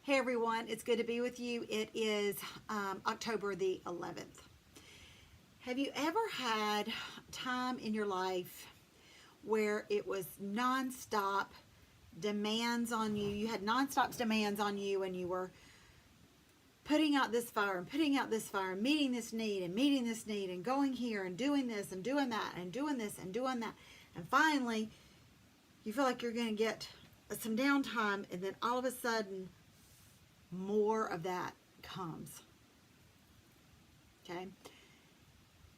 Hey everyone, it's good to be with you. It is October the 11th. Have you ever had time in your life where it was nonstop demands on you? You had nonstop demands on you, and you were putting out this fire and putting out this fire and meeting this need and meeting this need and going here and doing this and doing that and doing this and doing that. And finally, you feel like you're going to get some downtime, and then all of a sudden, more of that comes. Okay?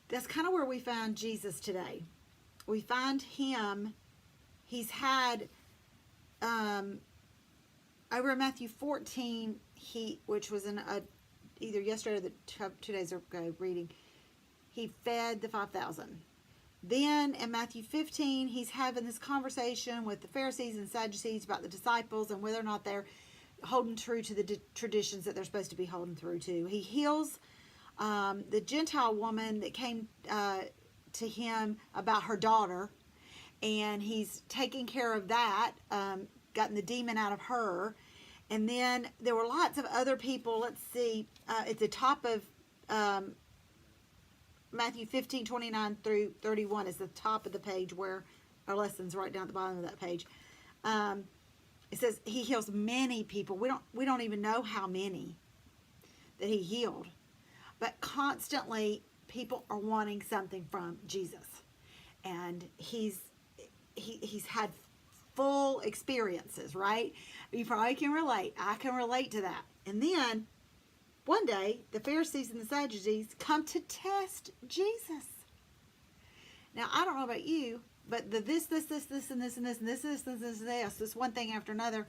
That's kind of where we find Jesus today. We find him, he's had, over in Matthew 14, which was in either yesterday or 2 days ago reading, he fed the 5,000. Then in Matthew 15, he's having this conversation with the Pharisees and Sadducees about the disciples and whether or not they're holding true to the traditions that they're supposed to be holding through to. He heals the Gentile woman that came to him about her daughter, and he's taking care of that, gotten the demon out of her. And then there were lots of other people. Let's see, at the top of Matthew 15, 29 through 31 is the top of the page where our lesson's right down at the bottom of that page. It says he heals many people. We don't even know how many that he healed. But constantly people are wanting something from Jesus. And he's had full experiences, right? You probably can relate. I can relate to that. And then one day the Pharisees and the Sadducees come to test Jesus. Now, I don't know about you, but this, and this one thing after another,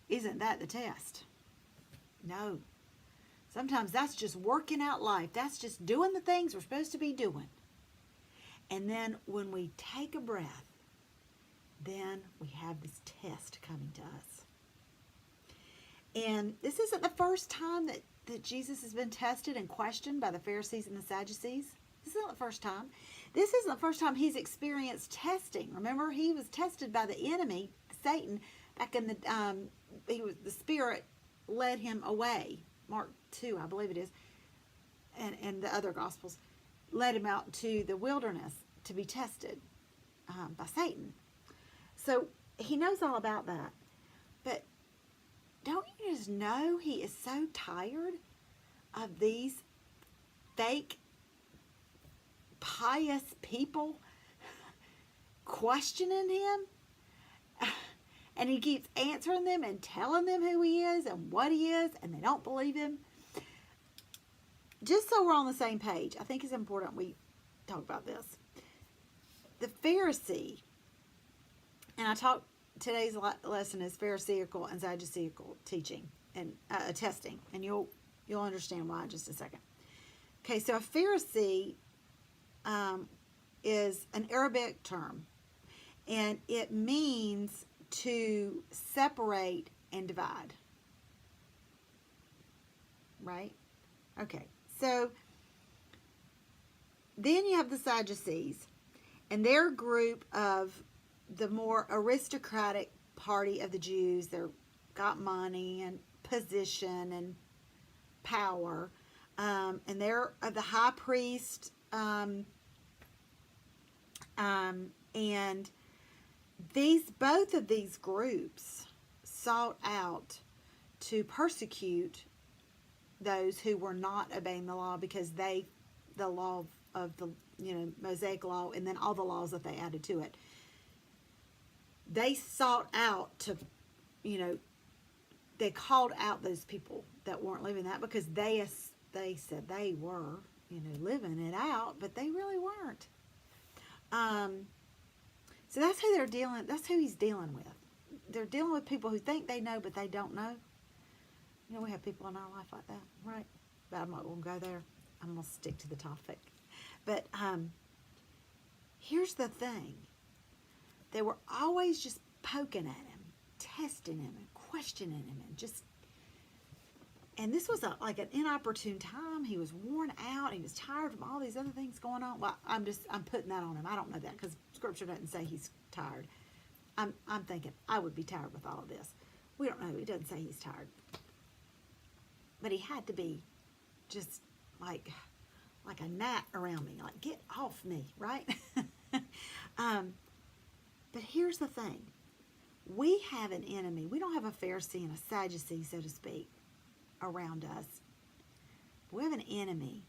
isn't that the test? No. Sometimes that's just working out life. That's just doing the things we're supposed to be doing. And then when we take a breath, then we have this test coming to us. And this isn't the first time that Jesus has been tested and questioned by the Pharisees and the Sadducees. This isn't the first time. This isn't the first time he's experienced testing. Remember, he was tested by the enemy, Satan, back in the spirit led him away. Mark 2, I believe it is, and the other Gospels led him out to the wilderness to be tested by Satan. So he knows all about that. But don't you just know he is so tired of these fake pious people questioning him, and he keeps answering them and telling them who he is and what he is, and they don't believe him. Just so we're on the same page, I think it's important we talk about this. The Pharisee, and today's lesson is Pharisaical and Sadducial teaching and testing, and you'll understand why in just a second. Okay, so a Pharisee is an Arabic term, and it means to separate and divide. Right? Okay, so then you have the Sadducees, and they're a group of the more aristocratic party of the Jews. They've got money and position and power, and they're the high priest. And both of these groups sought out to persecute those who were not obeying the law, because the law of the Mosaic law, and then all the laws that they added to it, they sought out to, they called out those people that weren't living that, because they said they were living it out, but they really weren't. So that's who that's who he's dealing with. They're dealing with people who think they know, but they don't know. We have people in our life like that, right? But I'm not going to go there. I'm going to stick to the topic. But here's the thing. They were always just poking at him, testing him, and questioning him, and just And this was like an inopportune time. He was worn out. He was tired from all these other things going on. Well, I'm putting that on him. I don't know that because Scripture doesn't say he's tired. I'm thinking I would be tired with all of this. We don't know. It doesn't say he's tired. But he had to be just like a gnat around me. Like, get off me, right? But here's the thing. We have an enemy. We don't have a Pharisee and a Sadducee, so to speak, around us. We have an enemy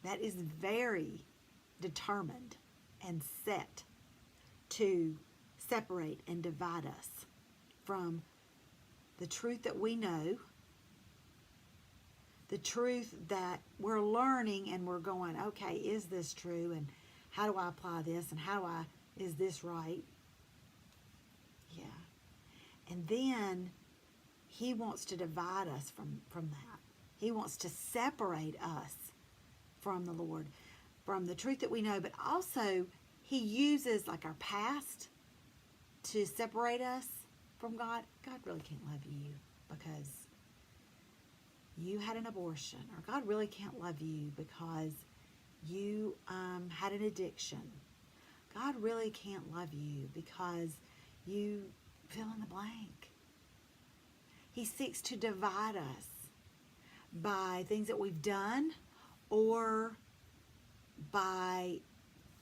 that is very determined and set to separate and divide us from the truth that we know, the truth that we're learning and we're going, okay, is this true? And how do I apply this? And is this right? Yeah. And then he wants to divide us from that. He wants to separate us from the Lord, from the truth that we know, but also he uses like our past to separate us from God. God really can't love you because you had an abortion, or God really can't love you because you had an addiction. God really can't love you because you fill in the blank. He seeks to divide us by things that we've done or by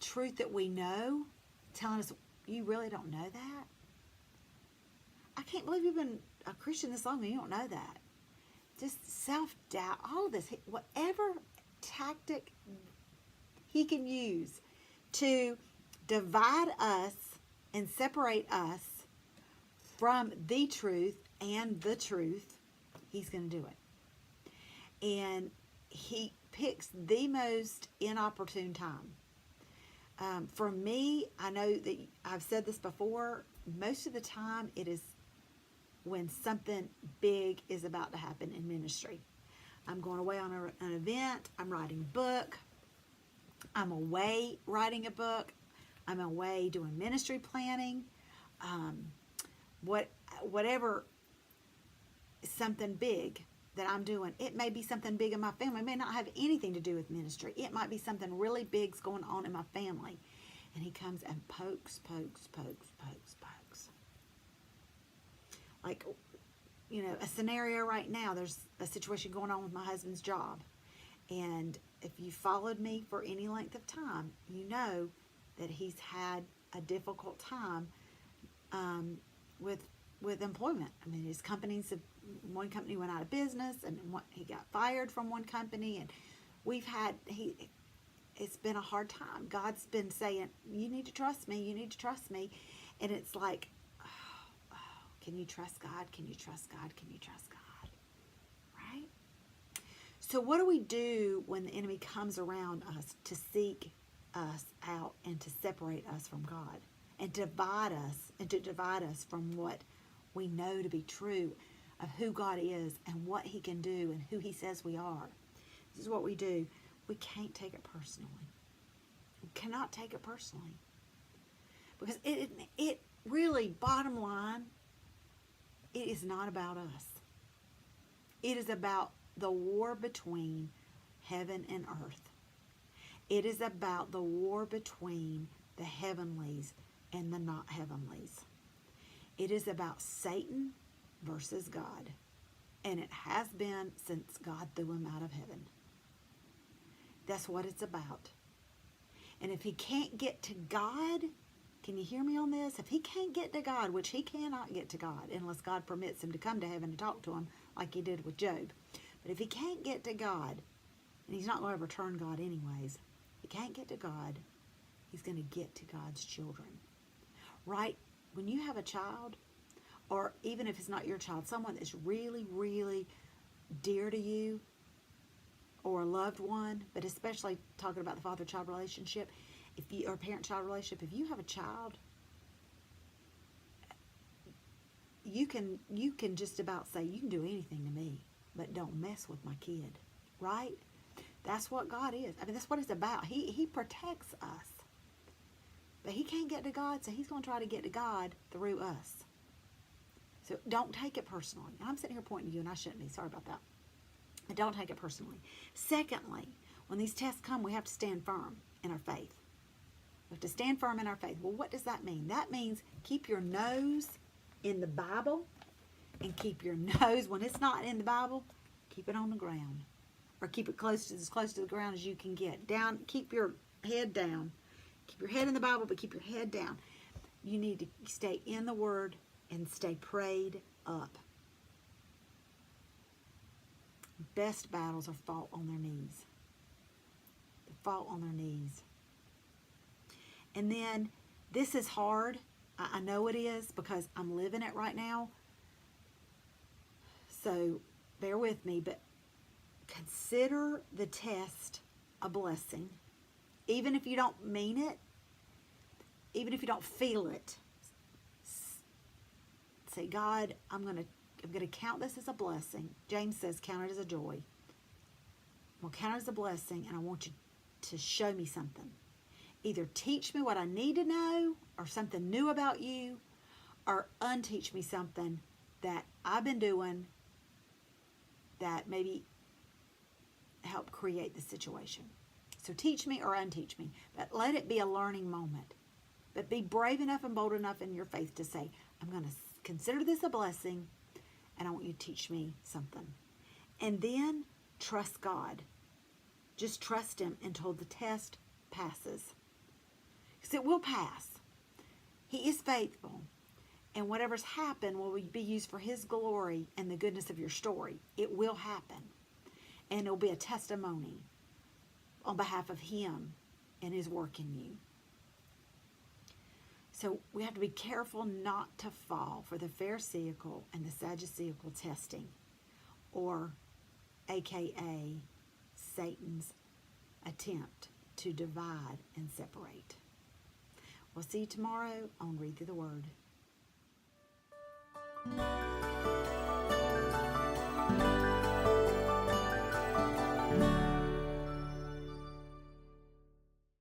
truth that we know, telling us, you really don't know that? I can't believe you've been a Christian this long and you don't know that. Just self-doubt, all of this, whatever tactic he can use to divide us and separate us from the truth and the truth, he's going to do it. And he picks the most inopportune time. For me, I know that I've said this before, most of the time it is when something big is about to happen in ministry. I'm going away on an event, I'm writing a book, I'm away writing a book, I'm away doing ministry planning, whatever, something big that I'm doing. It may be something big in my family. It may not have anything to do with ministry. It might be something really big's going on in my family. And he comes and pokes. Like, a scenario right now, there's a situation going on with my husband's job. And if you followed me for any length of time, you know that he's had a difficult time with employment. I mean, his companies, one company went out of business, and he got fired from one company, and it's been a hard time. God's been saying, you need to trust me, and it's like, can you trust God? Can you trust God? Can you trust God? Right? So what do we do when the enemy comes around us to seek us out and to separate us from God and divide us from what we know to be true of who God is and what he can do and who he says we are? This is what we do. We can't take it personally. We cannot take it personally. Because it really, bottom line, it is not about us. It is about the war between heaven and earth. It is about the war between the heavenlies and the not heavenlies. It is about Satan versus God. And it has been since God threw him out of heaven. That's what it's about. And if he can't get to God, can you hear me on this? If he can't get to God, which he cannot get to God unless God permits him to come to heaven and talk to him like he did with Job. But if he can't get to God, and he's not going to return God anyways, if he can't get to God, he's going to get to God's children. Right? When you have a child, or even if it's not your child, someone that's really, really dear to you, or a loved one, but especially talking about the father-child relationship, or parent-child relationship, if you have a child, you can just about say, you can do anything to me, but don't mess with my kid, right? That's what God is. I mean, that's what it's about. He protects us. But he can't get to God, so he's going to try to get to God through us. So don't take it personally. I'm sitting here pointing to you, and I shouldn't be. Sorry about that. And don't take it personally. Secondly, when these tests come, we have to stand firm in our faith. We have to stand firm in our faith. Well, what does that mean? That means keep your nose in the Bible, and keep your nose, when it's not in the Bible, keep it on the ground. Or keep it as close to the ground as you can get. Down, keep your head down. Keep your head in the Bible, but keep your head down. You need to stay in the Word and stay prayed up. Best battles are fought on their knees. They're fought on their knees. And then, this is hard. I know it is because I'm living it right now. So, bear with me, but consider the test a blessing. Even if you don't mean it, even if you don't feel it, say, God, I'm going to count this as a blessing. James says, count it as a joy. I'm going to count it as a blessing, and I want you to show me something. Either teach me what I need to know, or something new about you, or unteach me something that I've been doing that maybe help create the situation. So teach me or unteach me, but let it be a learning moment. But be brave enough and bold enough in your faith to say, I'm going to consider this a blessing, and I want you to teach me something. And then trust God. Just trust Him until the test passes. Because it will pass. He is faithful. And whatever's happened will be used for His glory and the goodness of your story. It will happen. And it'll be a testimony on behalf of Him and His work in you. So we have to be careful not to fall for the Pharisaical and the Sadducial testing, or AKA Satan's attempt to divide and separate. We'll see you tomorrow on Read Through the Word.